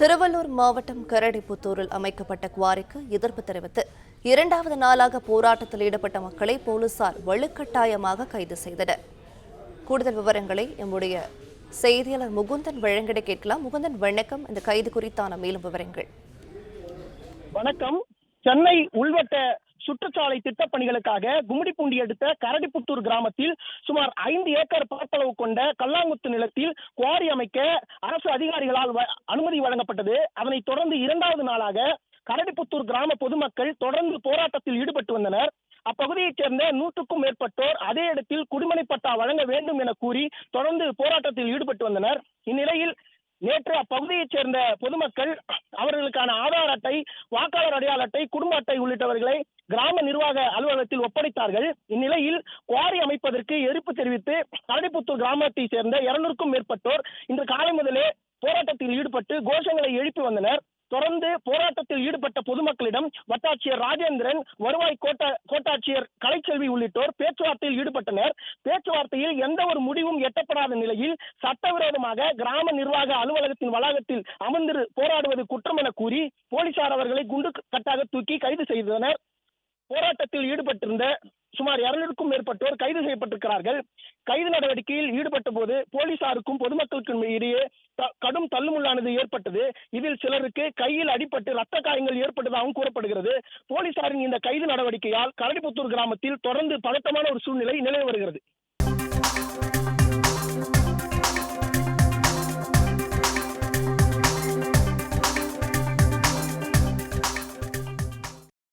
திருவள்ளூர் மாவட்டம் கரடிப்புத்தூரில் அமைக்கப்பட்ட குவாரிக்கு எதிர்ப்பு தெரிவித்து இரண்டாவது நாளாக போராட்டத்தில் ஈடுபட்ட மக்களை போலீசார் வலுக்கட்டாயமாக கைது செய்தனர். கூடுதல் விவரங்களை நம்முடைய செய்தியாளர் முகுந்தன் வழங்கிட கேட்கலாம். முகுந்தன், வணக்கம். இந்த கைது குறித்தான மேலும் விவரங்கள். வணக்கம். சென்னை உள்வட்ட சுற்றுச்சாலை திட்டப் பணிகளுக்காக கும்மிடிப்பூண்டி அடுத்த கரடிப்புத்தூர் கிராமத்தில் சுமார் 5 ஏக்கர் பரப்பளவு கொண்ட கல்லாங்குத்து நிலத்தில் குவாரி அமைக்க அரசு அதிகாரிகளால் அனுமதி வழங்கப்பட்டது. அதனைத் தொடர்ந்து இரண்டாவது நாளாக கரடிப்புத்தூர் கிராம பொதுமக்கள் தொடர்ந்து போராட்டத்தில் ஈடுபட்டு வந்தனர். அப்பகுதியைச் சேர்ந்த 100க்கும் மேற்பட்டோர் அதே இடத்தில் குடிமனை பட்டா வழங்க வேண்டும் என கூறி தொடர்ந்து போராட்டத்தில் ஈடுபட்டு வந்தனர். இந்நிலையில் நேற்று அப்பகுதியைச் சேர்ந்த பொதுமக்கள் அவர்களுக்கான ஆதார் அட்டை, வாக்காளர் அடையாள அட்டை, குடும்ப அட்டை உள்ளிட்டவர்களை கிராம நிர்வாக அலுவலகத்தில் ஒப்படைத்தார்கள். இந்நிலையில் குவாரி அமைப்பதற்கு எதிர்ப்பு தெரிவித்து கரடிப்புத்தூர் கிராமத்தை சேர்ந்த 200க்கும் மேற்பட்டோர் இன்று காலை முதலே போராட்டத்தில் ஈடுபட்டு கோஷங்களை எழுப்பி வந்தனர். தொடர்ந்து போராட்டத்தில் ஈடுபட்ட பொதுமக்களிடம் வட்டாட்சியர் ராஜேந்திரன், வருவாய் கோட்டாட்சியர் கலைச்செல்வி உள்ளிட்டோர் பேச்சுவார்த்தையில் ஈடுபட்டனர். பேச்சுவார்த்தையில் எந்த ஒரு முடிவும் எட்டப்படாத நிலையில் சட்டவிரோதமாக கிராம நிர்வாக அலுவலகத்தின் வளாகத்தில் அமர்ந்து போராடுவது குற்றம் என கூறி போலீசார் அவர்களை குண்டு கட்டாக தூக்கி கைது செய்தனர். போராட்டத்தில் ஈடுபட்டிருந்த சுமார் 200க்கும் மேற்பட்டோர் கைது செய்யப்பட்டிருக்கிறார்கள். கைது நடவடிக்கையில் ஈடுபட்ட போது போலீசாருக்கும் பொதுமக்களுக்கும் இடையே கடும் தள்ளுமுள்ளானது ஏற்பட்டது. இதில் சிலருக்கு கையில் அடிபட்டு ரத்த காயங்கள் ஏற்பட்டதாகவும் கூறப்படுகிறது. போலீசாரின் இந்த கைது நடவடிக்கையால் கரடிப்புத்தூர் கிராமத்தில் தொடர்ந்து பதட்டமான ஒரு சூழ்நிலை நிலவி வருகிறது.